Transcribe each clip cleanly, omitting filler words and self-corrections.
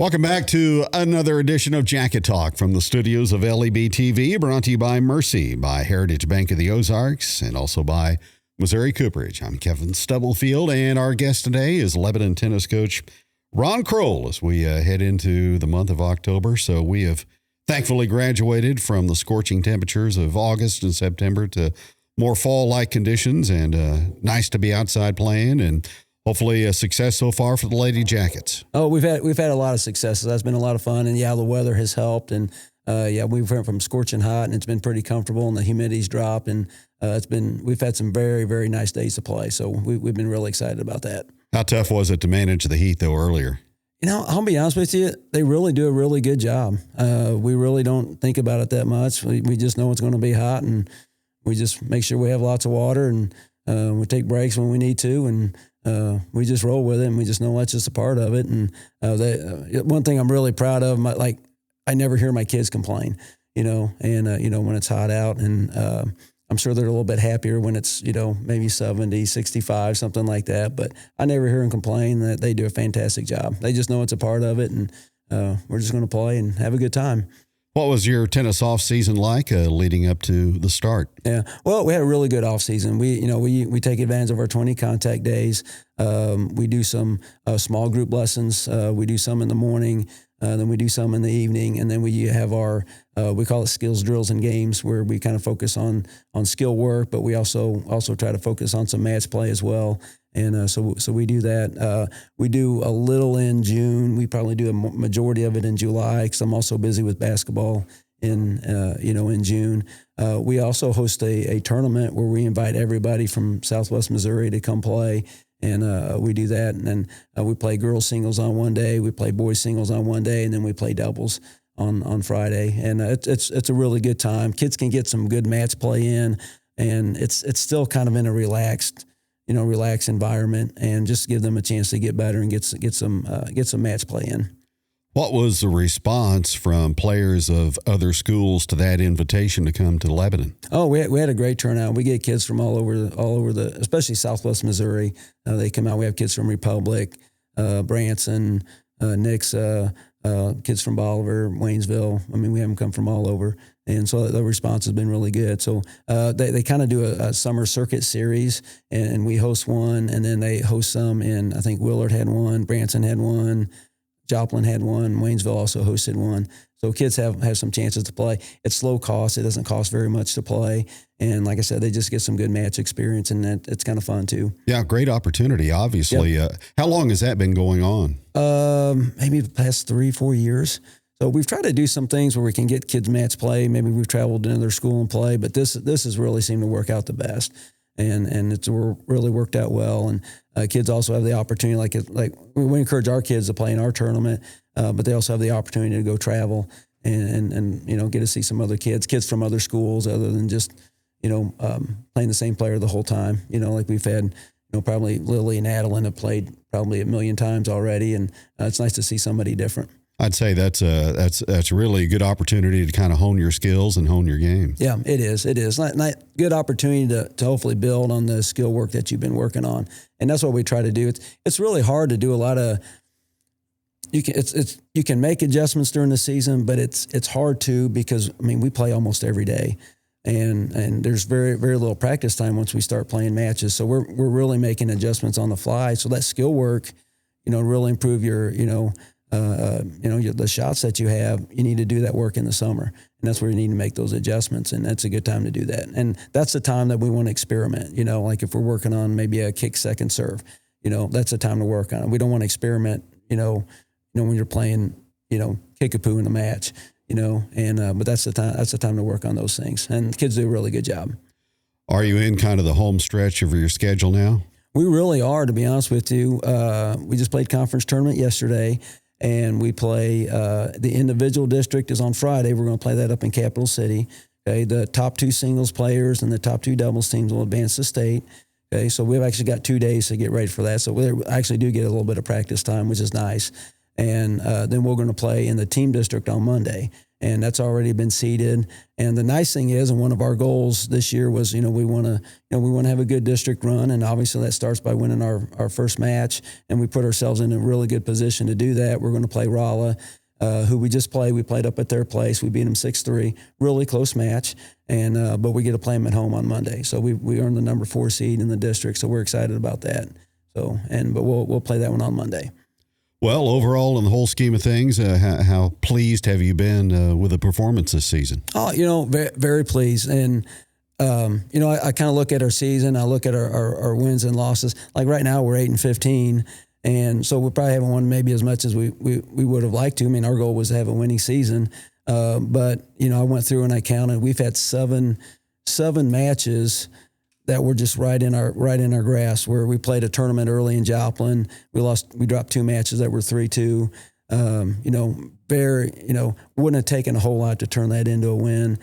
Welcome back to another edition of Jacket Talk from the studios of LEB TV, brought to you by Mercy, by Heritage Bank of the Ozarks, and also by Missouri Cooperage. I'm Kevin Stubblefield, and our guest today is Lebanon tennis coach Ron Crowell as we head into the month of October. So we have thankfully graduated from the scorching temperatures of August and September to more fall-like conditions, and nice to be outside playing, and hopefully a success so far for the Lady Jackets. Oh, we've had a lot of successes. That's been a lot of fun, and the weather has helped. And we've went from scorching hot, and it's been pretty comfortable, and the humidity's dropped, and we've had some very, very nice days to play. So we've been really excited about that. How tough was it to manage the heat though earlier? You know, I'll be honest with you, they really do a really good job. We really don't think about it that much. We just know it's going to be hot, and we just make sure we have lots of water, and we take breaks when we need to, and we just roll with it, and we just know that's just a part of it. And one thing I'm really proud of, I never hear my kids complain, and when it's hot out, and I'm sure they're a little bit happier when it's, maybe 70, 65, something like that. But I never hear them complain. That they do a fantastic job. They just know it's a part of it, and we're just going to play and have a good time. What was your tennis off season like leading up to the start? Yeah, well, we had a really good off season. We take advantage of our 20 contact days. We do some small group lessons. We do some in the morning, then we do some in the evening, and then we have our we call it skills drills and games, where we kind of focus on skill work, but we also try to focus on some match play as well. And so we do that. We do a little in June. We probably do a majority of it in July, because I'm also busy with basketball in June. We also host a tournament where we invite everybody from Southwest Missouri to come play. And we do that. And then we play girls singles on one day. We play boys singles on one day. And then we play doubles on Friday. And it's a really good time. Kids can get some good match play in. And it's still kind of in a relaxed environment, and just give them a chance to get better and get some match play in. What was the response from players of other schools to that invitation to come to Lebanon? Oh, we had a great turnout. We get kids from all over especially Southwest Missouri. They come out. We have kids from Republic, Branson, Nixa, kids from Bolivar, Waynesville. I mean, we have them come from all over. And so the response has been really good. So they kind of do a summer circuit series, and we host one, and then they host some in, I think Willard had one, Branson had one, Joplin had one, Waynesville also hosted one. So kids have some chances to play. It's low cost. It doesn't cost very much to play. And like I said, they just get some good match experience, and it's kind of fun too. Yeah, great opportunity, obviously. Yep. How long has that been going on? Maybe the past 3-4 years. So we've tried to do some things where we can get kids match play. Maybe we've traveled to another school and play, but this has really seemed to work out the best, and it's really worked out well. And kids also have the opportunity, like we encourage our kids to play in our tournament, but they also have the opportunity to go travel and get to see some other kids from other schools, other than just playing the same player the whole time. Like we've had probably Lily and Adeline have played probably 1 million times already, and it's nice to see somebody different. I'd say that's really a good opportunity to kind of hone your skills and hone your game. Yeah, it is. It is. Good opportunity to hopefully build on the skill work that you've been working on, and that's what we try to do. It's really hard to do a lot of. You can make adjustments during the season, but it's hard to, because we play almost every day, and there's very, very little practice time once we start playing matches. So we're really making adjustments on the fly. So that skill work, really improve your the shots that you have, you need to do that work in the summer. And that's where you need to make those adjustments. And that's a good time to do that. And that's the time that we want to experiment, like if we're working on maybe a kick second serve, that's the time to work on it. We don't want to experiment, when you're playing, kickapoo in a match, but that's the time to work on those things. And kids do a really good job. Are you in kind of the home stretch of your schedule now? We really are, to be honest with you. We just played conference tournament yesterday. And we play the individual district is on Friday. We're going to play that up in Capital City. Okay, the top 2 singles players and the top 2 doubles teams will advance to state. Okay, so we've actually got 2 days to get ready for that. So we actually do get a little bit of practice time, which is nice. And then we're going to play in the team district on Monday. and that's already been seeded. And the nice thing is, and one of our goals this year was, we want to have a good district run, and obviously that starts by winning our first match, and we put ourselves in a really good position to do that. We're going to play Raleigh, who we just played. We played up at their place. We beat them 6-3, really close match, and but we get to play them at home on Monday. So we earned the number 4 seed in the district, so we're excited about that. So but we'll play that one on Monday. Well, overall, in the whole scheme of things, how pleased have you been with the performance this season? Oh, very, very pleased. And, I kind of look at our season. I look at our wins and losses. Like right now, we're 8-15. And so we probably haven't won maybe as much as we would have liked to. I mean, our goal was to have a winning season. But, I went through and I counted. We've had seven matches that were just right in our grasp, where we played a tournament early in Joplin. We dropped 2 matches that were 3-2. Wouldn't have taken a whole lot to turn that into a win.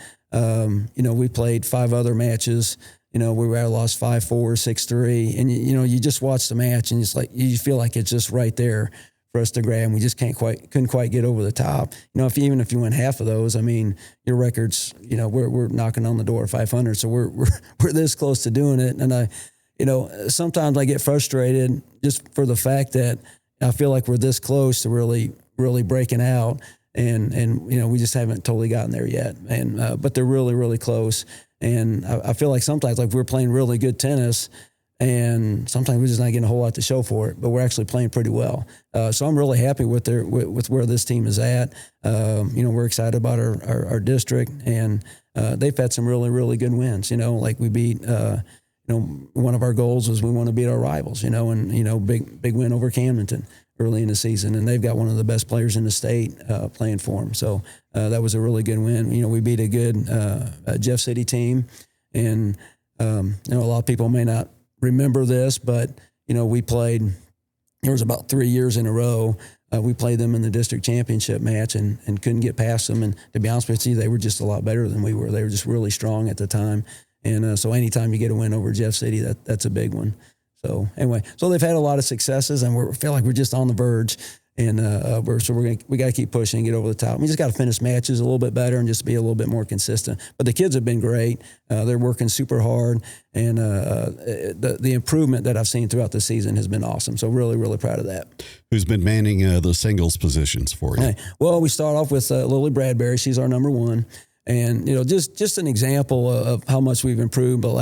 We played 5 other matches. We lost 5-4, 6-3, and you just watch the match and it's like you feel like it's just right there for us to grab, and we just couldn't quite get over the top. Even if you win half of those, I mean, your records, we're knocking on the door of 500, so we're this close to doing it. And sometimes I get frustrated just for the fact that I feel like we're this close to really, really breaking out, and we just haven't totally gotten there yet. And but they're really, really close. And I feel like sometimes like we're playing really good tennis, and sometimes we're just not getting a whole lot to show for it, but we're actually playing pretty well. So I'm really happy with where this team is at. We're excited about our district, and they've had some really, really good wins. Like we beat, one of our goals was we want to beat our rivals, and big win over Camdenton early in the season, and they've got one of the best players in the state playing for them. So that was a really good win. We beat a good Jeff City team, and a lot of people may not remember this, but we played. There was about 3 years in a row we played them in the district championship match and couldn't get past them. And to be honest with you, they were just a lot better than we were. They were just really strong at the time. And so anytime you get a win over Jeff City, that's a big one. So anyway, they've had a lot of successes, and we feel like we're just on the verge. And we got to keep pushing and get over the top. We just got to finish matches a little bit better and just be a little bit more consistent. But the kids have been great. They're working super hard, and the improvement that I've seen throughout the season has been awesome. So really, really proud of that. Who's been manning the singles positions for you? Well, we start off with Lily Bradbury. She's our number 1, and just an example of how much we've improved. But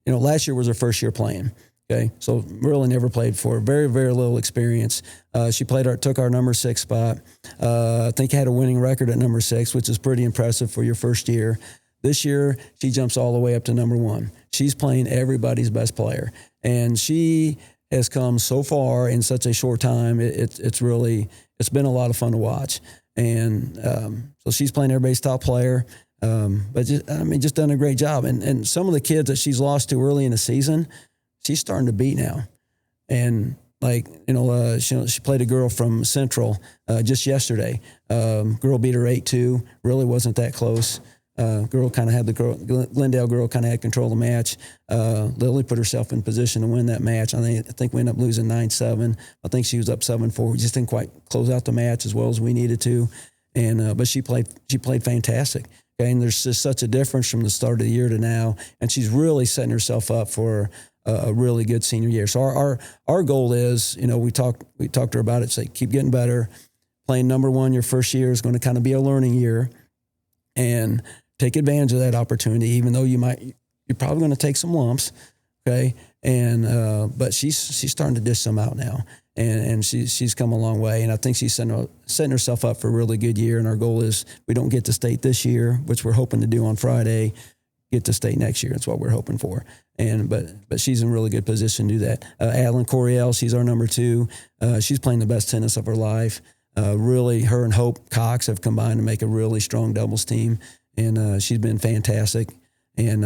last year was her first year playing. Okay, so really never played before. Very, very little experience. She took our number 6 spot. I think had a winning record at number 6, which is pretty impressive for your first year. This year, she jumps all the way up to number 1. She's playing everybody's best player, and she has come so far in such a short time. It's been a lot of fun to watch, and so she's playing everybody's top player. But just done a great job. And some of the kids that she's lost to early in the season, she's starting to beat now. And she played a girl from Central just yesterday. Girl beat her 8-2. Really wasn't that close. Glendale girl kind of had control of the match. Lily put herself in position to win that match. I think we ended up losing 9-7. I think she was up 7-4. We just didn't quite close out the match as well as we needed to. And but she played fantastic. Okay, and there's just such a difference from the start of the year to now, and she's really setting herself up for a really good senior year. So our goal is, we talked to her about it, say keep getting better. Playing number 1 your first year is going to kind of be a learning year, and take advantage of that opportunity, even though you're probably going to take some lumps. Okay, and but she's starting to dish some out now, and she's come a long way, and I think she's setting herself up for a really good year. And our goal is we don't get to state this year, which we're hoping to do on Friday. Get to state next year. That's what we're hoping for. And but she's in really good position to do that. Adeline Coriell, she's our number 2. She's playing the best tennis of her life. Really, her and Hope Cox have combined to make a really strong doubles team, and she's been fantastic. And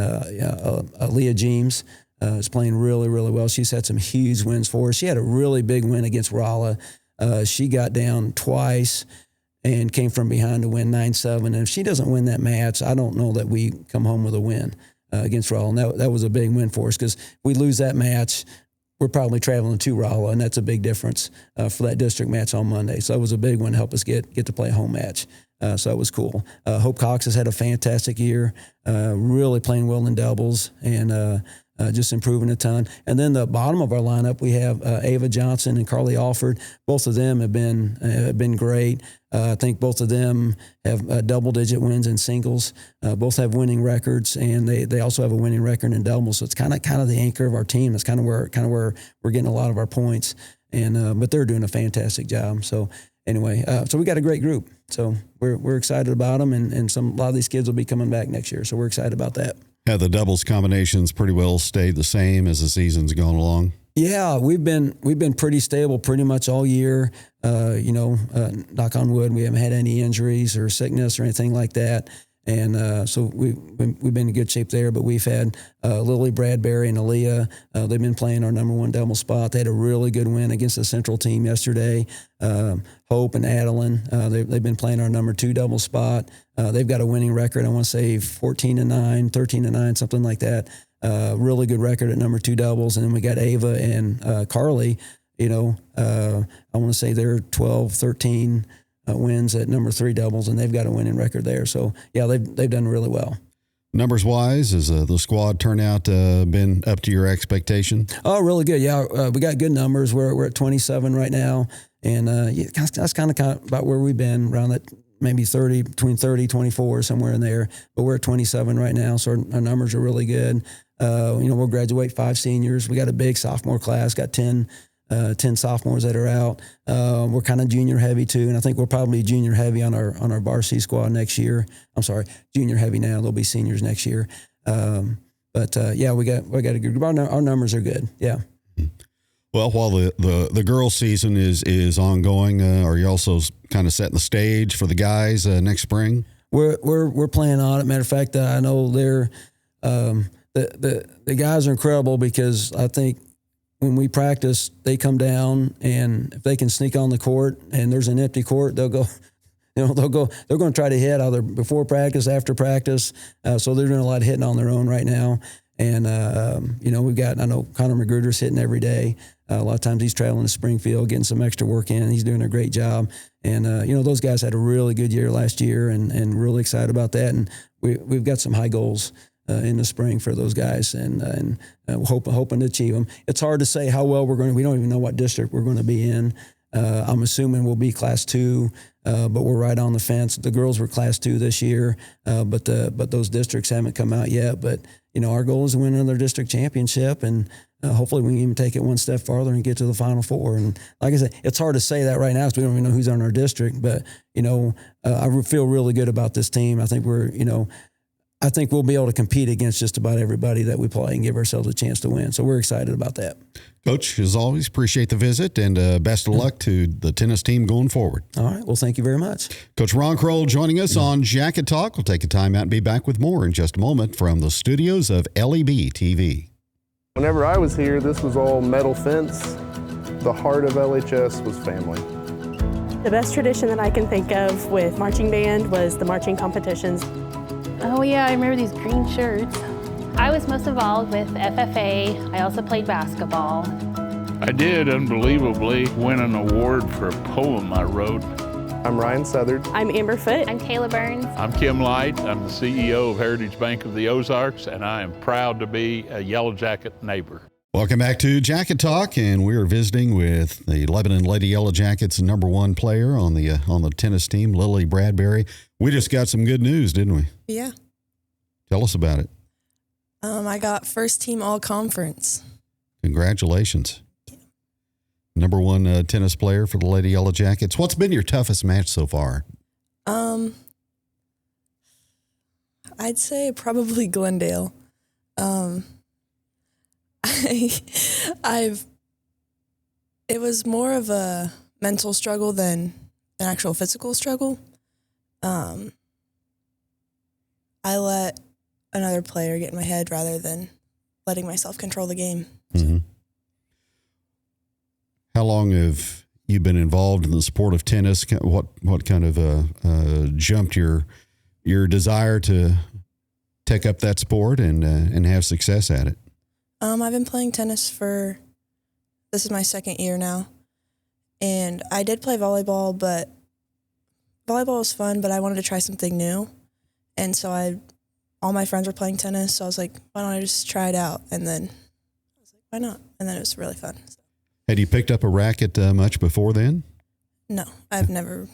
Leah James is playing really, really well. She's had some huge wins for us. She had a really big win against Raleigh. She got down twice and came from behind to win 9-7. And if she doesn't win that match, I don't know that we come home with a win against Raleigh. And that was a big win for us, because we lose that match, we're probably traveling to Rolla, and that's a big difference for that district match on Monday. So that was a big one to help us get to play a home match. So that was cool. Hope Cox has had a fantastic year, really playing well in doubles and just improving a ton. And then the bottom of our lineup, we have Ava Johnson and Carly Alford. Both of them have been great. I think both of them have double-digit wins in singles. Both have winning records, and they also have a winning record in doubles. So it's kind of the anchor of our team. That's kind of where we're getting a lot of our points. And but they're doing a fantastic job. So anyway, so we got a great group. So we're excited about them, and a lot of these kids will be coming back next year. So we're excited about that. Have the doubles combinations pretty well stayed the same as the season's gone along? Yeah, we've been pretty stable pretty much all year. Knock on wood, we haven't had any injuries or sickness or anything like that. And so we've been in good shape there. But we've had Lily, Bradbury, and Aliyah. They've been playing our number one double spot. They had a really good win against the Central team yesterday. Hope and Adeline, they've been playing our number two double spot. They've got a winning record. I want to say 14-9, 13-9, something like that. Really good record at number two doubles. And then we got Ava and Carly. I want to say they're 12, 13 wins at number three doubles, and they've got a winning record there. So, yeah, they've done really well. Numbers-wise, has the squad turnout been up to your expectation? Oh, really good. Yeah, we got good numbers. We're at 27 right now, and that's kind of about where we've been, around that maybe 30, between 30, 24, somewhere in there. But we're at 27 right now, so our numbers are really good. We'll graduate 5 seniors. We got a big sophomore class, got 10 sophomores that are out. We're kind of junior heavy too, and I think we'll probably be junior heavy on our varsity squad next year. I'm sorry, junior heavy now. They'll be seniors next year. We got a good group. Our numbers are good. Yeah. Well, while the girls' season is ongoing, are you also kind of setting the stage for the guys next spring? We're playing on it. Matter of fact, I know they're the guys are incredible, because I think when we practice, they come down, and if they can sneak on the court and there's an empty court, they'll go. They're going to try to hit either before practice, after practice. So they're doing a lot of hitting on their own right now. And I know Connor Magruder's hitting every day. A lot of times he's traveling to Springfield, getting some extra work in. He's doing a great job. And those guys had a really good year last year, and really excited about that. And we've got some high goals in the spring for those guys, and hoping to achieve them. It's hard to say how well we're going to. We don't even know what district we're going to be in. I'm assuming we'll be Class 2, but we're right on the fence. The girls were Class 2 this year, but those districts haven't come out yet. But our goal is to win another district championship, and hopefully we can even take it one step farther and get to the Final Four. And like I said, it's hard to say that right now because we don't even know who's on our district. But I feel really good about this team. I think I think we'll be able to compete against just about everybody that we play and give ourselves a chance to win. So we're excited about that. Coach, as always, appreciate the visit, and best of luck to the tennis team going forward. All right. Well, thank you very much. Coach Ron Crowell joining us on Jacket Talk. We'll take a time out and be back with more in just a moment from the studios of LEB TV. Whenever I was here, this was all metal fence. The heart of LHS was family. The best tradition that I can think of with marching band was the marching competitions. Oh yeah, I remember these green shirts. I was most involved with FFA. I also played basketball. I did, unbelievably, win an award for a poem I wrote. I'm Ryan Southard. I'm Amber Foote. I'm Kayla Burns. I'm Kim Light. I'm the CEO of Heritage Bank of the Ozarks, and I am proud to be a Yellow Jacket neighbor. Welcome back to Jacket Talk, and we are visiting with the Lebanon Lady Yellow Jackets #1 player on the tennis team, Lily Bradbury. We just got some good news, didn't we? Yeah. Tell us about it. I got first team all conference. Congratulations. #1 tennis player for the Lady Yellow Jackets. What's been your toughest match so far? I'd say probably Glendale. It was more of a mental struggle than an actual physical struggle. I let another player get in my head rather than letting myself control the game. Mm-hmm. How long have you been involved in the sport of tennis? What kind of jumped your desire to take up that sport and have success at it? I've been playing tennis for this is my second year now. And I did play volleyball, but volleyball was fun, but I wanted to try something new. And so all my friends were playing tennis, so I was like, why don't I just try it out? And then I was like, why not? And then it was really fun. So. Had you picked up a racket much before then? No, I've never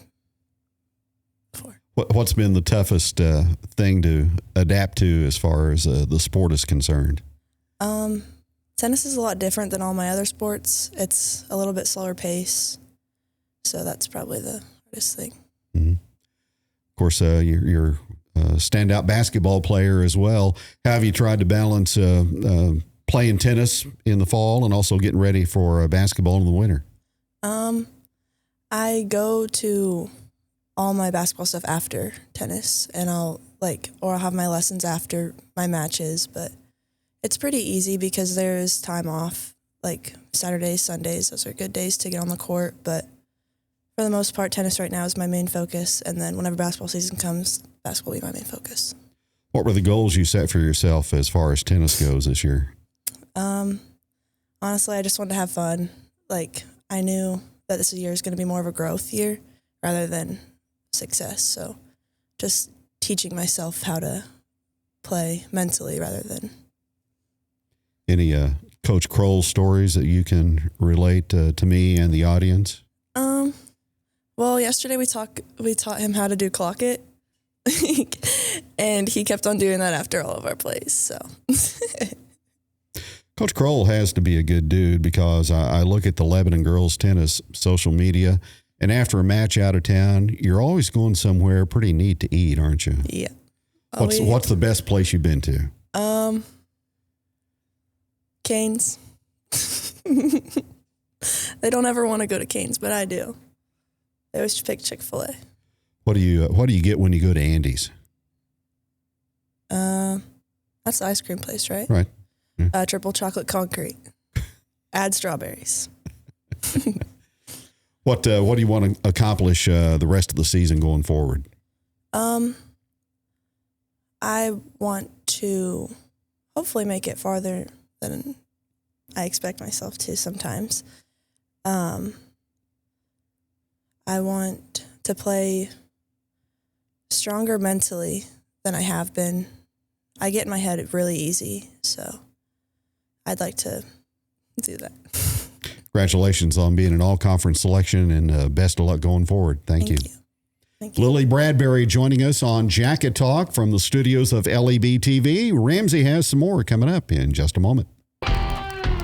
before. What's been the toughest thing to adapt to as far as the sport is concerned? Tennis is a lot different than all my other sports. It's a little bit slower pace, so that's probably the hardest thing. Mm-hmm. Of course, you're a standout basketball player as well. How have you tried to balance playing tennis in the fall and also getting ready for basketball in the winter? I go to all my basketball stuff after tennis, and I'll have my lessons after my matches, but it's pretty easy because there's time off, like Saturdays, Sundays. Those are good days to get on the court, but for the most part, tennis right now is my main focus, and then whenever basketball season comes, basketball will be my main focus. What were the goals you set for yourself as far as tennis goes this year? Honestly, I just wanted to have fun. Like, I knew that this year is going to be more of a growth year rather than success, so just teaching myself how to play mentally rather than... Any Coach Crowell stories that you can relate to me and the audience? Well, yesterday we taught him how to do clock it, and he kept on doing that after all of our plays. So, Coach Crowell has to be a good dude because I look at the Lebanon girls tennis social media, and after a match out of town, you're always going somewhere pretty neat to eat, aren't you? Yeah. What's the best place you've been to? Canes. They don't ever want to go to Canes, but I do. They always pick Chick-fil-A. What do you get when you go to Andy's? That's the ice cream place, right? Right. Yeah. Triple chocolate concrete. Add strawberries. What do you want to accomplish the rest of the season going forward? I want to hopefully make it farther than I expect myself to sometimes. I want to play stronger mentally than I have been. I get in my head really easy, so I'd like to do that. Congratulations on being an all-conference selection, and best of luck going forward. Thank you. Thank you. Lily Bradbury joining us on Jacket Talk from the studios of LEB TV. Ramsey has some more coming up in just a moment.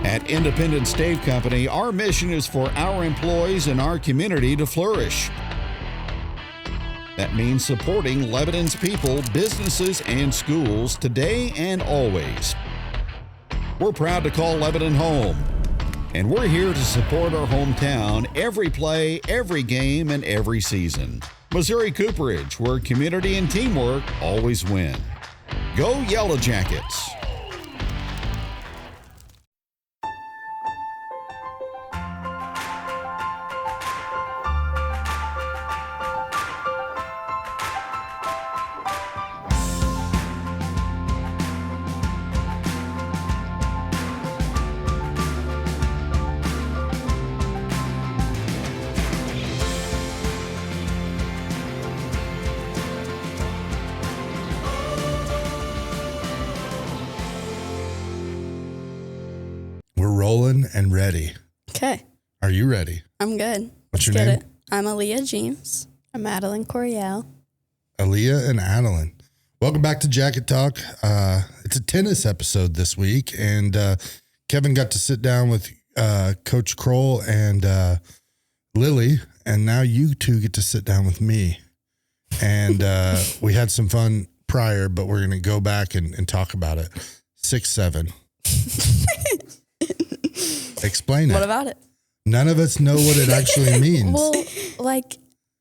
At Independent Stave Company, our mission is for our employees and our community to flourish. That means supporting Lebanon's people, businesses, and schools today and always. We're proud to call Lebanon home, and we're here to support our hometown every play, every game, and every season. Missouri Cooperage, where community and teamwork always win. Go Yellow Jackets! Rolling and ready. Okay. Are you ready? I'm good. What's your name? I'm Aliyah James. I'm Adeline Coriell. Aliyah and Adeline. Welcome back to Jacket Talk. It's a tennis episode this week, and Kevin got to sit down with Coach Crowell and Lily, and now you two get to sit down with me. And we had some fun prior, but we're going to go back and talk about it. 6'7". Explain it. What about it? None of us know what it actually means. Well, like,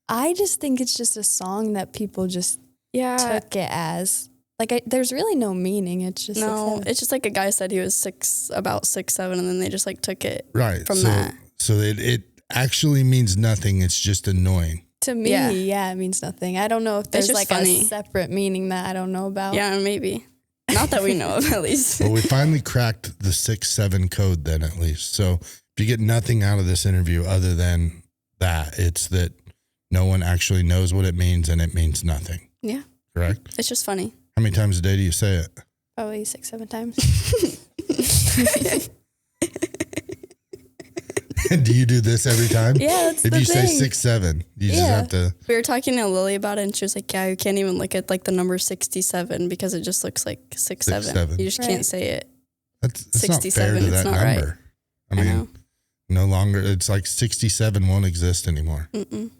I just think it's just a song that people just took it as. Like, there's really no meaning. It's just it's just like a guy said he was about 6'7", and then they just like took it from so, that. So it actually means nothing. It's just annoying. To me, it means nothing. I don't know if there's like funny. a separate meaning that I don't know about. Yeah, maybe. Not that we know of, at least. Well, we finally cracked the 6'7" code then, at least. So If you get nothing out of this interview other than that, it's that no one actually knows what it means and it means nothing. Yeah. Correct? It's just funny. How many times a day do you say it? Probably 6-7 times. Do you do this every time? Yeah, that's if the you thing. say 6-7, you just have to. We were talking to Lily about it, and she was like, yeah, you can't even look at like the number 67 because it just looks like 6-7. You just can't say it. That's 67, not fair to it's that not number. right. I mean, no longer, it's like 67 won't exist anymore. 6-7,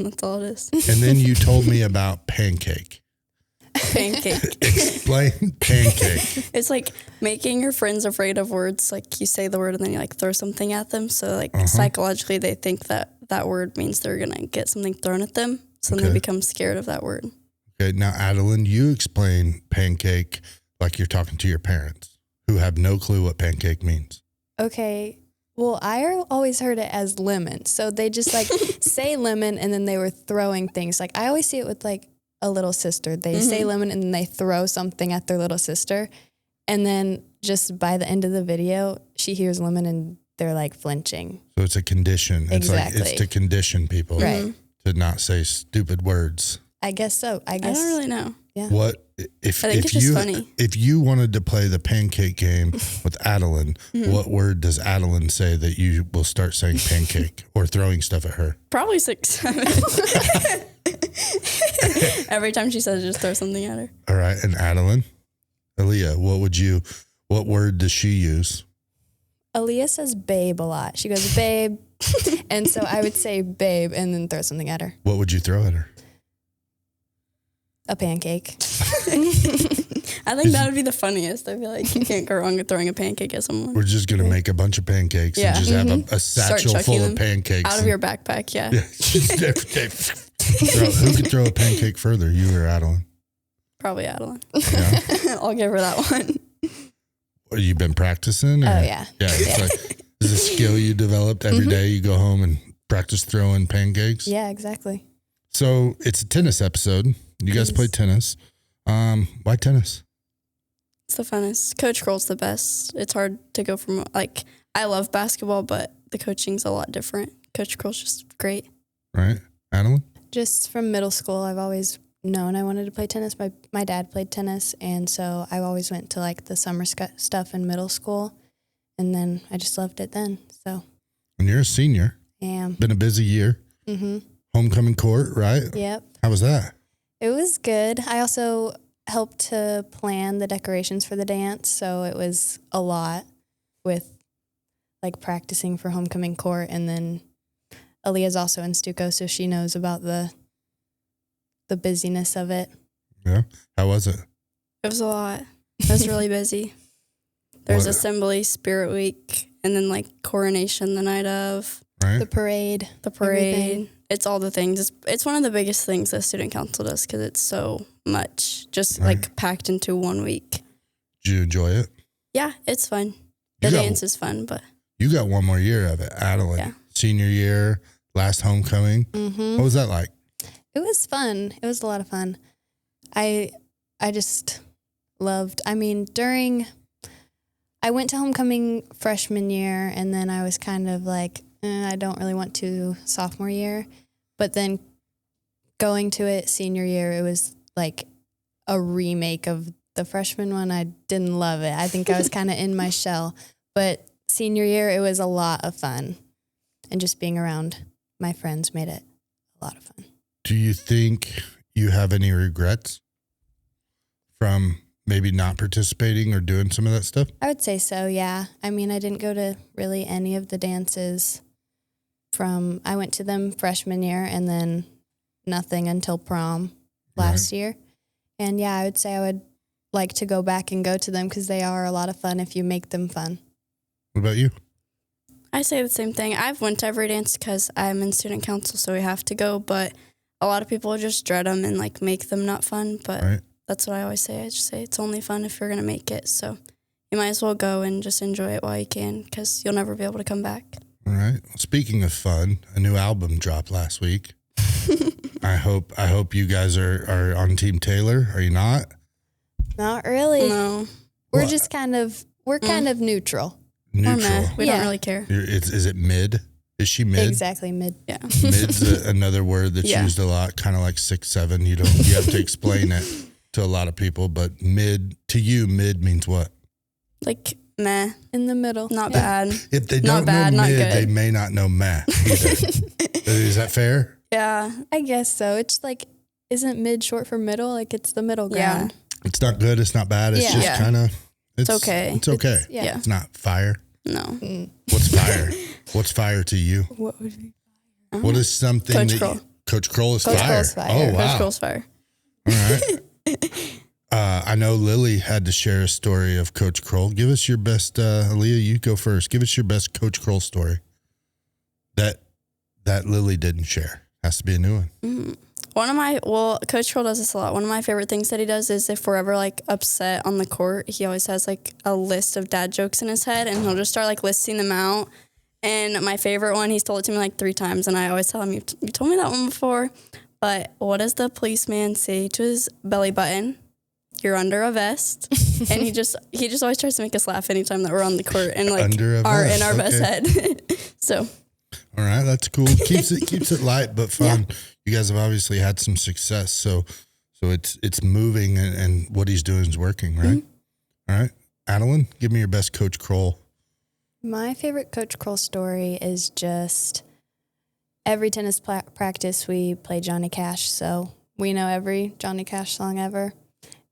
that's all it is. And then you told me about Pancake. Pancake. Explain Pancake. It's like making your friends afraid of words. Like you say the word and then you like throw something at them. So like psychologically they think that that word means they're going to get something thrown at them. So then they become scared of that word. Okay. Now, Adeline, you explain Pancake like you're talking to your parents who have no clue what pancake means. Okay. Well, I always heard it as lemon. So they just like say lemon and then they were throwing things. Like I always see it with like a little sister. They say lemon and then they throw something at their little sister. And then just by the end of the video, she hears lemon and they're like flinching. So it's a condition. Exactly. It's to condition people Right. to not say stupid words. I guess so. I don't really know. Yeah. What I think it's just funny. If you wanted to play the pancake game with Adeline, what word does Adeline say that you will start saying pancake or throwing stuff at her? Probably 6-7. Every time she says, just throw something at her. All right. And Adeline, Aliyah, what word does she use? Aliyah says babe a lot. She goes, babe. And so I would say babe and then throw something at her. What would you throw at her? A pancake. I think that would be the funniest. I feel like you can't go wrong with throwing a pancake at someone. We're just going to make a bunch of pancakes and just have a satchel full of pancakes. Out of your backpack, yeah. Who could throw a pancake further, you or Adeline? Probably Adeline. Yeah. I'll give her that one. What, you been practicing? Or? Oh, yeah. Yeah. It's like, is a skill you developed every day. You go home and practice throwing pancakes? Yeah, exactly. So it's a tennis episode. You guys play tennis. Why tennis? It's the funnest. Coach Crowell's the best. It's hard to go from, like, I love basketball, but the coaching's a lot different. Coach Crowell's just great. Right. Adeline? Just from middle school, I've always known I wanted to play tennis. My dad played tennis, and so I always went to, like, the summer stuff in middle school, and then I just loved it then, so. And you're a senior. I am. Been a busy year. Homecoming court, right? Yep. How was that? It was good. I also helped to plan the decorations for the dance, so it was a lot with like practicing for homecoming court, and then Aliyah's also in Stuco, so she knows about the busyness of it. Yeah. How was it? It was a lot. It was really busy. There's assembly, spirit week, and then like coronation the night of. Right. The parade. Everything. It's all the things. It's one of the biggest things that student council does because it's so much just like packed into 1 week. Did you enjoy it? Yeah, it's fun. The dance is fun, but. You got one more year of it, Adeline. Yeah. Senior year, last homecoming. What was that like? It was fun. It was a lot of fun. I just loved, I went to homecoming freshman year, and then I was kind of like, I don't really want to sophomore year. But then going to it senior year, it was like a remake of the freshman one. I didn't love it. I think I was kind of in my shell. But senior year, it was a lot of fun. And just being around my friends made it a lot of fun. Do you think you have any regrets from maybe not participating or doing some of that stuff? I would say so, yeah. I didn't go to really any of the dances I went to them freshman year and then nothing until prom last year. And yeah, I would say I would like to go back and go to them because they are a lot of fun if you make them fun. What about you? I say the same thing. I've went to every dance because I'm in student council, so we have to go. But a lot of people just dread them and like make them not fun. But that's what I always say. I just say it's only fun if you're going to make it. So you might as well go and just enjoy it while you can because you'll never be able to come back. All right. Speaking of fun, a new album dropped last week. I hope you guys are on Team Taylor. Are you not? Not really. No. We're just kind of neutral. Neutral. We don't really care. Is it mid? Is she mid? Exactly, mid. Yeah. Mid's another word that's used a lot, kind of like 6'7". You have to explain it to a lot of people, but mid means what? Like meh. In the middle. Not bad. If they don't know mid, they may not know meh either. Is that fair? Yeah. I guess so. It's like, isn't mid short for middle? Like it's the middle ground. It's not good. It's not bad. It's just kind of. It's okay. It's okay. It's not fire. No. What's fire? What's fire to you? What would be fire? What is something Coach Crowell. Coach Crowell is Coach fire. Crowell's fire. Oh, wow. Coach Crowell's fire. All right. I know Lily had to share a story of Coach Crowell. Give us your best, Aliyah, you go first. Give us your best Coach Crowell story that Lily didn't share. Has to be a new one. Mm-hmm. Coach Crowell does this a lot. One of my favorite things that he does is if we're ever like upset on the court, he always has like a list of dad jokes in his head and he'll just start like listing them out. And my favorite one, he's told it to me like 3 times and I always tell him, you told me that one before. But what does the policeman say to his belly button? You're under a vest. And he just always tries to make us laugh anytime that we're on the court and like in our best head. So. All right, that's cool. Keeps it light but fun. Yeah. You guys have obviously had some success, so it's moving and what he's doing is working, right? Mm-hmm. All right, Adeline, give me your best Coach Crowell. My favorite Coach Crowell story is just every tennis practice we play Johnny Cash, so we know every Johnny Cash song ever,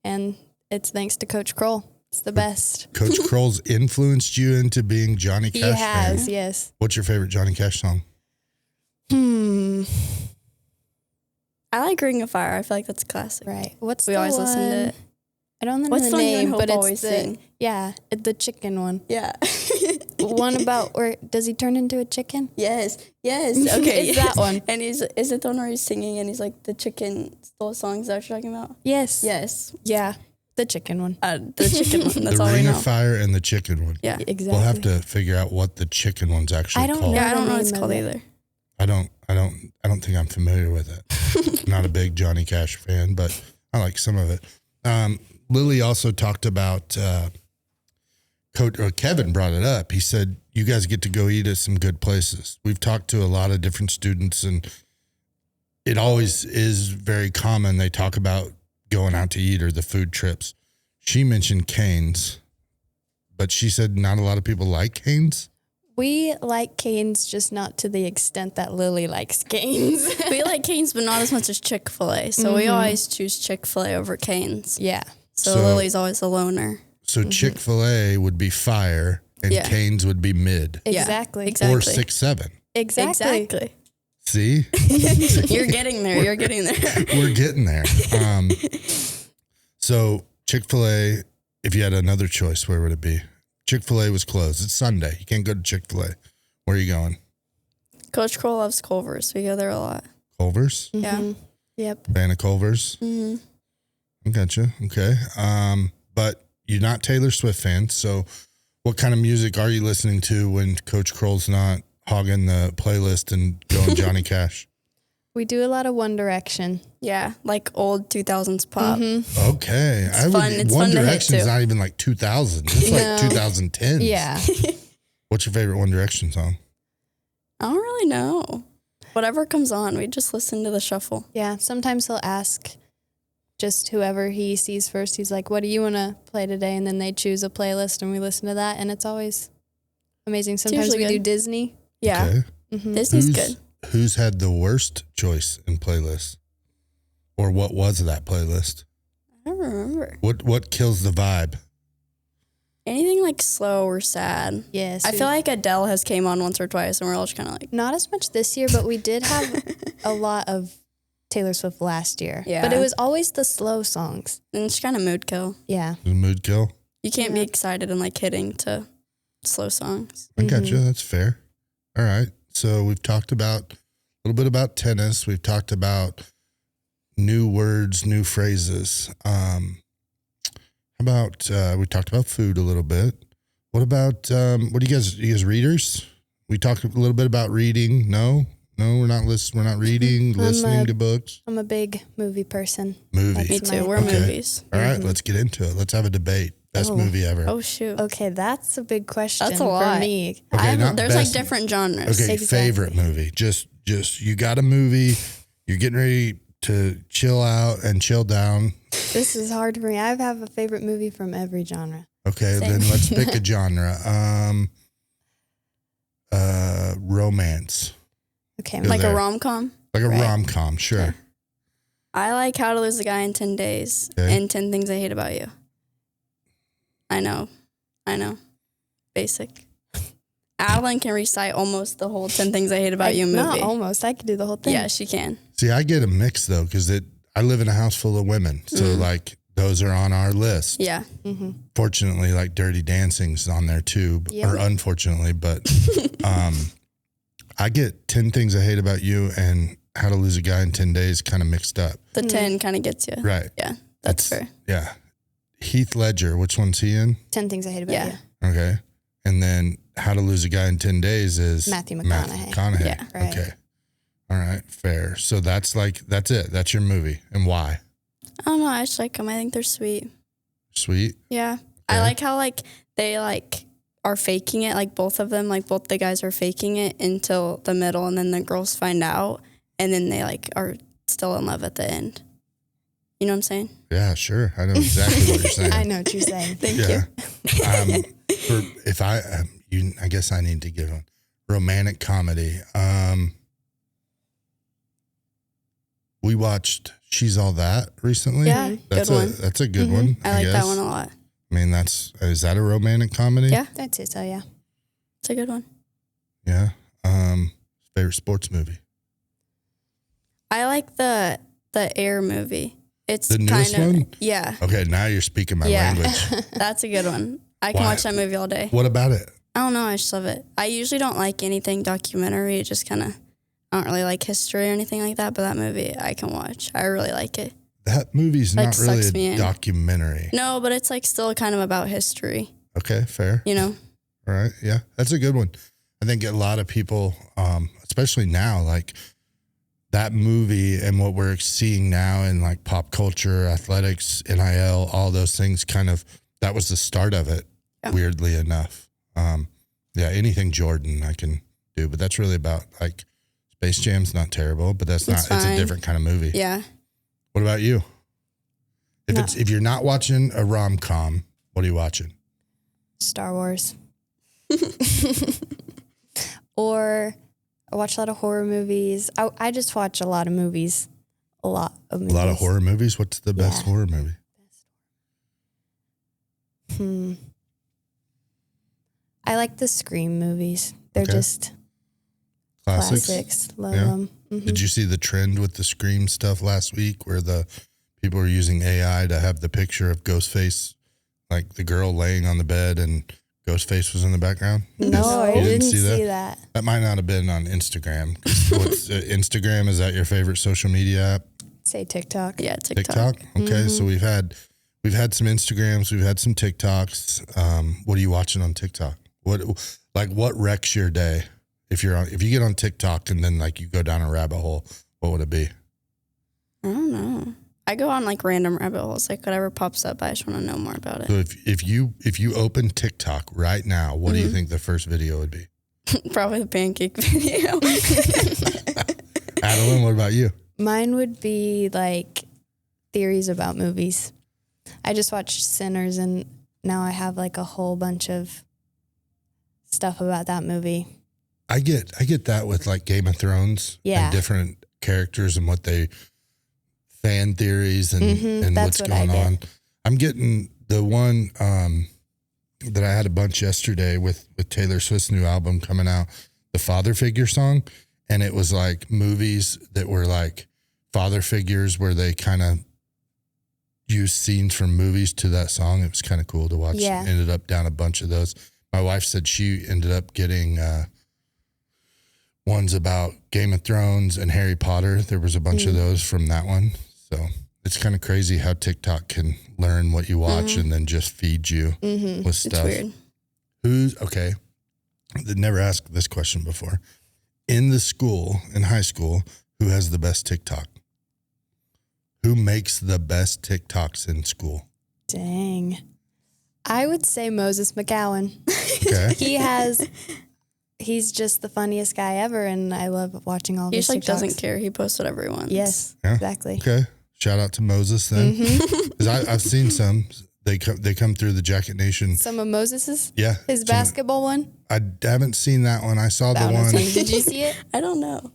and it's thanks to Coach Crowell. It's the best. Coach Crowell's influenced you into being Johnny Cash fan? He has, yes. What's your favorite Johnny Cash song? I like Ring of Fire. I feel like that's a classic. Right. We always listen to it. I don't know What's the name, but it's the chicken one. Yeah. One about where does he turn into a chicken? Yes. Okay. It's that one. And is it the one where he's singing and he's like, the chicken stole songs? Is that what you're talking about? Yes. Yeah. The chicken one. The chicken one. That's the all we Ring know. of Fire and the chicken one. Yeah. Exactly. We'll have to figure out what the chicken one's actually called. I don't know what it's called either. I don't think I'm familiar with it. Not a big Johnny Cash fan, but I like some of it. Lily also talked about Kevin brought it up. He said, you guys get to go eat at some good places. We've talked to a lot of different students, and it always is very common. They talk about going out to eat or the food trips. She mentioned Cane's, but she said not a lot of people like Cane's. We like Cane's, just not to the extent that Lily likes Cane's. We like Cane's, but not as much as Chick-fil-A. So we always choose Chick-fil-A over Cane's. Yeah. So Lily's always a loner. So Chick-fil-A would be fire and Cane's would be mid. Exactly. Or 6'7". Exactly. See? You're getting there. We're getting there. So Chick-fil-A, if you had another choice, where would it be? Chick-fil-A was closed. It's Sunday. You can't go to Chick-fil-A. Where are you going? Coach Crowell loves Culver's. We go there a lot. Culver's? Yeah. Yep. Fan of Culver's? Mm-hmm. I gotcha. Okay. But you're not Taylor Swift fans, so what kind of music are you listening to when Coach Crowell's not hogging the playlist and going Johnny Cash? We do a lot of One Direction. Yeah, like old 2000s pop. Mm-hmm. Okay. It's fun. It's One fun Direction to hit is too. not even like 2000. It's like 2010. Yeah. What's your favorite One Direction song? I don't really know. Whatever comes on, we just listen to the shuffle. Yeah, sometimes he'll ask just whoever he sees first. He's like, what do you want to play today? And then they choose a playlist and we listen to that. And it's always amazing. Sometimes we do Disney. Yeah. Okay. Mm-hmm. Disney's good. Who's had the worst choice in playlists? Or what was that playlist? I don't remember. What kills the vibe? Anything like slow or sad. Yes. I feel like Adele has came on once or twice and we're all just kind of like. Not as much this year, but we did have a lot of Taylor Swift last year. Yeah. But it was always the slow songs. And it's kind of mood kill. Yeah. The mood kill? You can't be excited and like hitting to slow songs. I gotcha. That's fair. All right. So we've talked about a little bit about tennis. We've talked about new words, new phrases. How about we talked about food a little bit. What about what do you guys readers? We talked a little bit about reading. No, we're not reading, listening to books. I'm a big movie person. Movies. Me too. We're movies. All right, let's get into it. Let's have a debate. Best movie ever. Oh, shoot. Okay, that's a big question. That's a lot. For me. Okay, not there's best, like different genres. Okay, favorite movie. Just you got a movie, you're getting ready to chill out and chill down. This is hard for me. I have a favorite movie from every genre. Okay, then let's pick a genre. Romance. Okay, like a rom-com? Like a rom-com, sure. Okay. I like How to Lose a Guy in 10 Days and 10 Things I Hate About You. I know. Basic. Adeline can recite almost the whole 10 Things I Hate About You movie. Not almost. I could do the whole thing. Yeah, she can. See, I get a mix though, because I live in a house full of women. So like those are on our list. Yeah. Mm-hmm. Fortunately, like Dirty Dancing's on there too, or unfortunately, but I get 10 Things I Hate About You and How to Lose a Guy in 10 Days kind of mixed up. The 10 kind of gets you. Right. Yeah, that's fair. Yeah. Heath Ledger, which one's he in? 10 Things I Hate About You. Okay. And then How to Lose a Guy in 10 Days is Matthew McConaughey. Yeah. Right. Okay. All right. Fair. So that's it. That's your movie. And why? I don't know. I just like them. I think they're sweet. Sweet? Yeah. Okay. I like how they are faking it. Like both of them, both the guys are faking it until the middle, and then the girls find out, and then they are still in love at the end. You know what I'm saying? Yeah, sure. I know exactly what you're saying. I know what you're saying. Thank you. I guess I need to give one. Romantic comedy. We watched She's All That recently. Yeah, good one. That's a good one. I like that one a lot. I mean, is that a romantic comedy? Yeah. That's it. So yeah. It's a good one. Yeah. Favorite sports movie? I like the Air movie. It's the newest one? Yeah. Okay, now you're speaking my language. That's a good one. I can watch that movie all day. What about it? I don't know. I just love it. I usually don't like anything documentary. It just I don't really like history or anything like that, but that movie I can watch. I really like it. That movie's not sucks really me a in. documentary. No, but it's still kind of about history. Okay, fair. You know? All right. Yeah, that's a good one. I think a lot of people, especially now, that movie and what we're seeing now in pop culture, athletics, NIL, all those things that was the start of it, weirdly enough. Anything Jordan I can do, but that's really about Space Jam's not terrible, but it's a different kind of movie. Yeah. What about you? If you're not watching a rom-com, what are you watching? Star Wars. Or I watch a lot of horror movies. I just watch a lot of movies. A lot of horror movies? What's the best horror movie? I like the Scream movies. They're just classics. Love them. Mm-hmm. Did you see the trend with the Scream stuff last week where the people were using AI to have the picture of Ghostface, the girl laying on the bed and Ghostface was in the background? No, I didn't see that. That might not have been on Instagram. Instagram, is that your favorite social media app? Say TikTok. Yeah, TikTok? Okay, so we've had some Instagrams, we've had some TikToks. What are you watching on TikTok? What wrecks your day? If you get on TikTok and then you go down a rabbit hole, what would it be? I don't know. I go on random rabbit holes, whatever pops up. I just want to know more about it. So if you open TikTok right now, what do you think the first video would be? Probably the pancake video. Adeline, what about you? Mine would be theories about movies. I just watched Sinners and now I have a whole bunch of stuff about that movie. I get that with Game of Thrones and different characters and what they fan theories and what's going on. I'm getting the one that I had a bunch yesterday with Taylor Swift's new album coming out, the Father Figure song, and it was movies that were father figures where they kind of use scenes from movies to that song. It was kind of cool to watch. Yeah. Ended up down a bunch of those. My wife said she ended up getting ones about Game of Thrones and Harry Potter. There was a bunch of those from that one. So it's kind of crazy how TikTok can learn what you watch and then just feed you with stuff. It's weird. Okay. I've never asked this question before. In high school, who has the best TikTok? Who makes the best TikToks in school? Dang. I would say Moses McAllen. Okay. He's just the funniest guy ever, and I love watching all of his TikToks. He just doesn't care. He posts whatever he wants. Yes, Yeah. exactly. Okay. Shout out to Moses then. Because I've seen some. They come through the Jacket Nation. Some of Moses's? Yeah. His basketball one? I haven't seen that one. I saw the one. Did you see it? I don't know.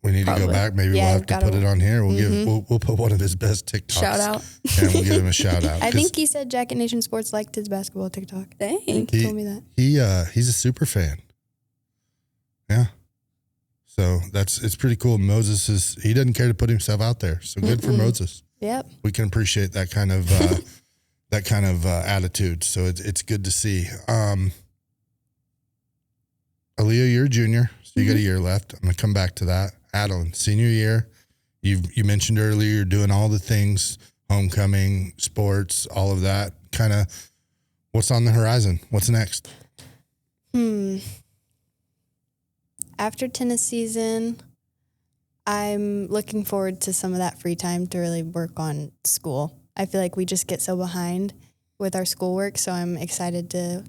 We need to go back. Maybe we'll have to put it on here. We'll put one of his best TikToks. Shout out. And we'll give him a shout out. I think he said Jacket Nation Sports liked his basketball TikTok. Dang. I think he told me that. He's a super fan. Yeah. So it's pretty cool. Moses he doesn't care to put himself out there. So good for Moses. Yep. We can appreciate that kind of attitude. So it's good to see. Aliyah, you're a junior, so you got a year left. I'm going to come back to that. Adeline, senior year. You mentioned earlier you're doing all the things, homecoming, sports, all of that. Kind of what's on the horizon? What's next? After tennis season, I'm looking forward to some of that free time to really work on school. I feel like we just get so behind with our schoolwork, so I'm excited to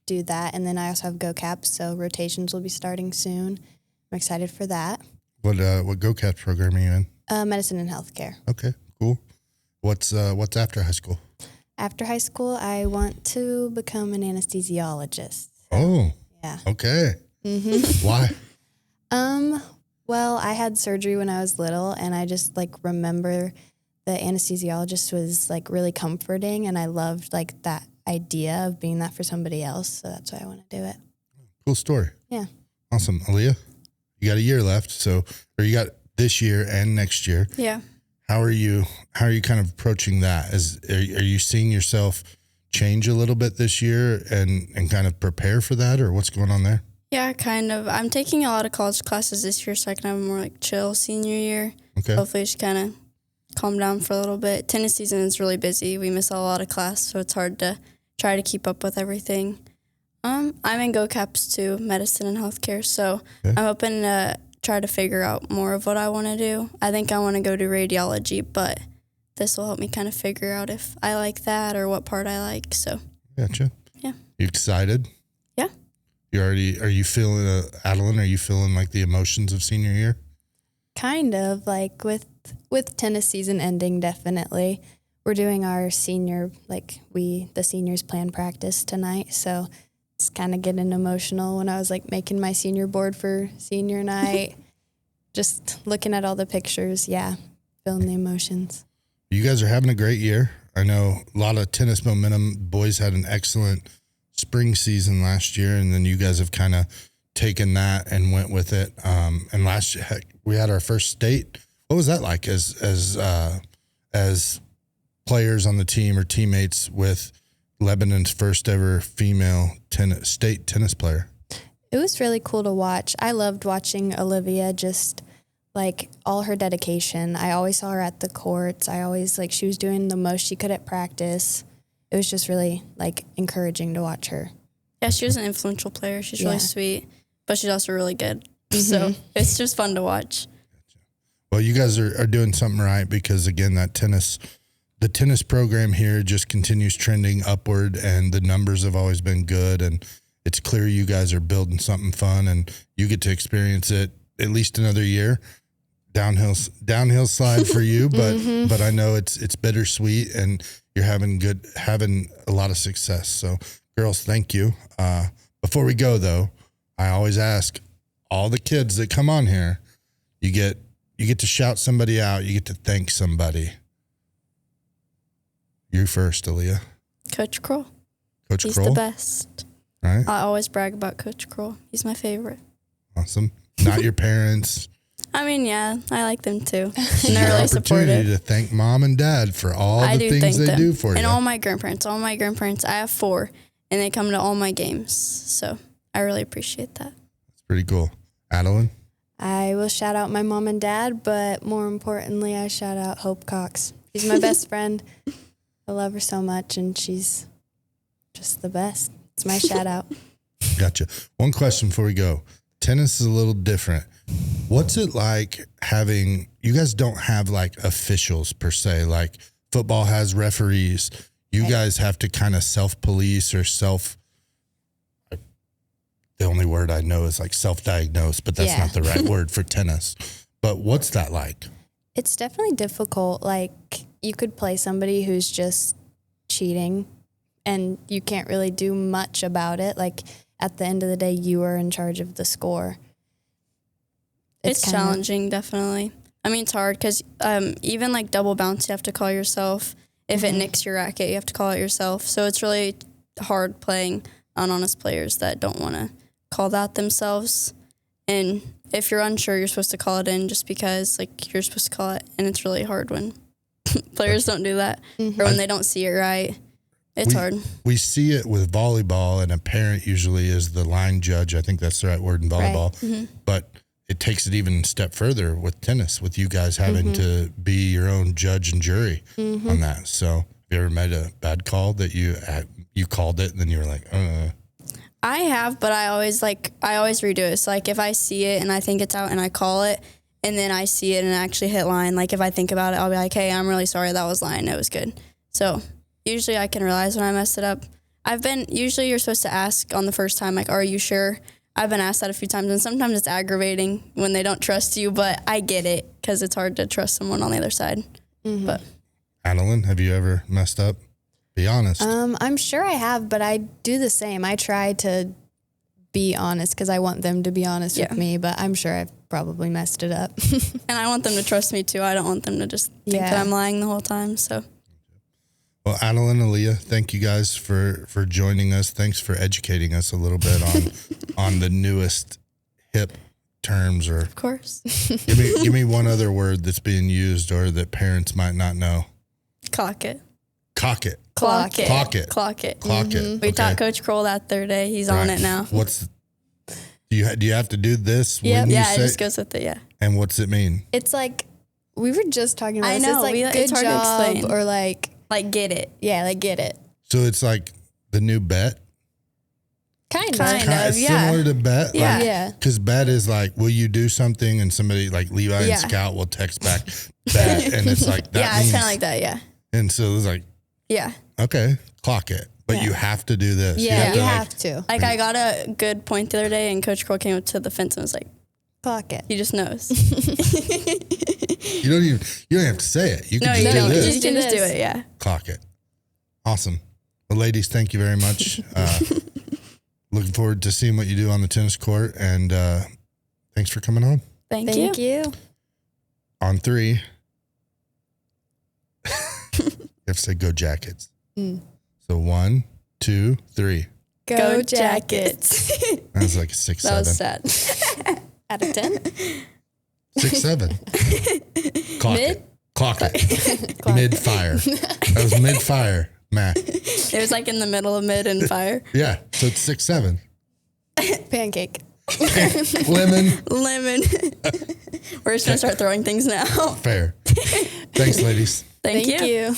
do that. And then I also have GoCAP, so rotations will be starting soon. I'm excited for that. What GoCAP program are you in? Medicine and healthcare. Okay, cool. What's after high school? After high school, I want to become an anesthesiologist. Oh, yeah. Okay. Why? Well, I had surgery when I was little, and I just remember the anesthesiologist was really comforting, and I loved that idea of being that for somebody else. So that's why I want to do it. Cool story. Yeah. Awesome. Aliyah, you got a year left. Or you got this year and next year. Yeah. How are you kind of approaching that? Are you seeing yourself change a little bit this year and kind of prepare for that, or what's going on there? Yeah, kind of. I'm taking a lot of college classes this year, so I can have a more chill senior year. Okay. Hopefully just kind of calm down for a little bit. Tennis season is really busy. We miss a lot of class, so it's hard to try to keep up with everything. I'm in GoCAPs too, medicine and healthcare, so I'm hoping to try to figure out more of what I want to do. I think I want to go to radiology, but this will help me kind of figure out if I like that or what part I like. So, gotcha. Yeah. You excited? Yeah. Are you feeling, Adeline, are you feeling the emotions of senior year? Kind of with tennis season ending, definitely. We're doing our senior, the seniors plan practice tonight. So it's kind of getting emotional when I was making my senior board for senior night, just looking at all the pictures. Yeah. Feeling the emotions. You guys are having a great year. I know a lot of tennis momentum. Boys had an excellent spring season last year, and then you guys have kind of taken that and went with it. And last year we had our first state. What was that like as players on the team or teammates with Lebanon's first ever female state tennis player? It was really cool to watch. I loved watching Olivia, just all her dedication. I always saw her at the courts. I always she was doing the most she could at practice. It was just really encouraging to watch her. Yeah, she was an influential player. She's really sweet, but she's also really good. So it's just fun to watch. Well, you guys are doing something right, because again, the tennis program here just continues trending upward, and the numbers have always been good, and it's clear you guys are building something fun, and you get to experience it at least another year. Downhill slide for you, but I know it's bittersweet, and you're having a lot of success. So, girls, thank you. Before we go though, I always ask all the kids that come on here, you get to shout somebody out, you get to thank somebody. You first, Aliyah. Coach Crowell. He's the best. Right. I always brag about Coach Crowell. He's my favorite. Awesome. Not your parents. I mean, yeah, I like them too. And It's they're your really opportunity supportive. to thank mom and dad for all the things they do for you. And all my grandparents. I have 4, and they come to all my games. So I really appreciate that. It's pretty cool. Adeline? I will shout out my mom and dad, but more importantly, I shout out Hope Cox. She's my best friend. I love her so much, and she's just the best. It's my shout out. Gotcha. One question before we go. Tennis is a little different. What's it like you guys don't have officials per se, like football has referees. you guys have to kind of self-police or the only word I know is like self-diagnose, but that's not the right word for tennis. But what's that like? It's definitely difficult. Like, you could play somebody who's just cheating and you can't really do much about it. Like, at the end of the day, you are in charge of the score. It's challenging, definitely. I mean, it's hard because even like double bounce, you have to call yourself. If it nicks your racket, you have to call it yourself. So it's really hard playing on honest players that don't want to call that themselves. And if you're unsure, you're supposed to call it in just because like you're supposed to call it. And it's really hard when players don't do that or when they don't see it right. It's hard. We see it with volleyball, and a parent usually is the line judge. I think that's the right word in volleyball. Right. But it takes it even a step further with tennis, with you guys having to be your own judge and jury on that. So have you ever made a bad call that you called it and then you were like, I have, but I always redo it. So like if I see it and I think it's out and I call it and then I see it and actually hit line, like if I think about it, I'll be like, hey, I'm really sorry that was line. It was good. So usually I can realize when I messed it up. Usually you're supposed to ask on the first time, like, are you sure? I've been asked that a few times, and sometimes it's aggravating when they don't trust you, but I get it because it's hard to trust someone on the other side. But Adeline, have you ever messed up? Be honest. I'm sure I have, but I do the same. I try to be honest because I want them to be honest with me, but I'm sure I've probably messed it up. And I want them to trust me too. I don't want them to just think that I'm lying the whole time. So. Well, Adeline and Leah, thank you guys for joining us. Thanks for educating us a little bit on the newest hip terms. Or of course. give me one other word that's being used or that parents might not know. Clock it. Cock it. Clock it. Clock it. Clock it. Clock it. We taught Coach Crowell that third day. He's on it now. Do you have to do this? Yep. Yeah, it just goes with it. Yeah. And what's it mean? It's like, we were just talking about I this. know. It's like, It's good hard job, to explain. or like get it. Yeah, like get it. So it's like the new bet? Kind of, similar to bet. Yeah. Yeah. Because bet is like, will you do something? And somebody like Levi and Scout will text back bet. And it's like, that it's kind of like that. Yeah. And so it's like, okay, clock it. But you have to do this. Yeah, you have to. Like I got a good point the other day and Coach Crowell came up to the fence and was like, clock it. He just knows. You don't have to say it. You can just do this. You can just do it, yeah. Clock it. Awesome. Well, ladies, thank you very much. Looking forward to seeing what you do on the tennis court, and thanks for coming on. Thank you. On 3. You have to say go Jackets. So 1, 2, 3. Go Jackets. That was like a 6, 7. That was sad. Out of 10? 6, 7. Clock it. Clock it. Mid-fire. That was mid-fire, Matt. It was like in the middle of mid and fire. Yeah, so it's 6, 7. Pancake. Lemon. We're just going to start throwing things now. Fair. Thanks, ladies. Thank you.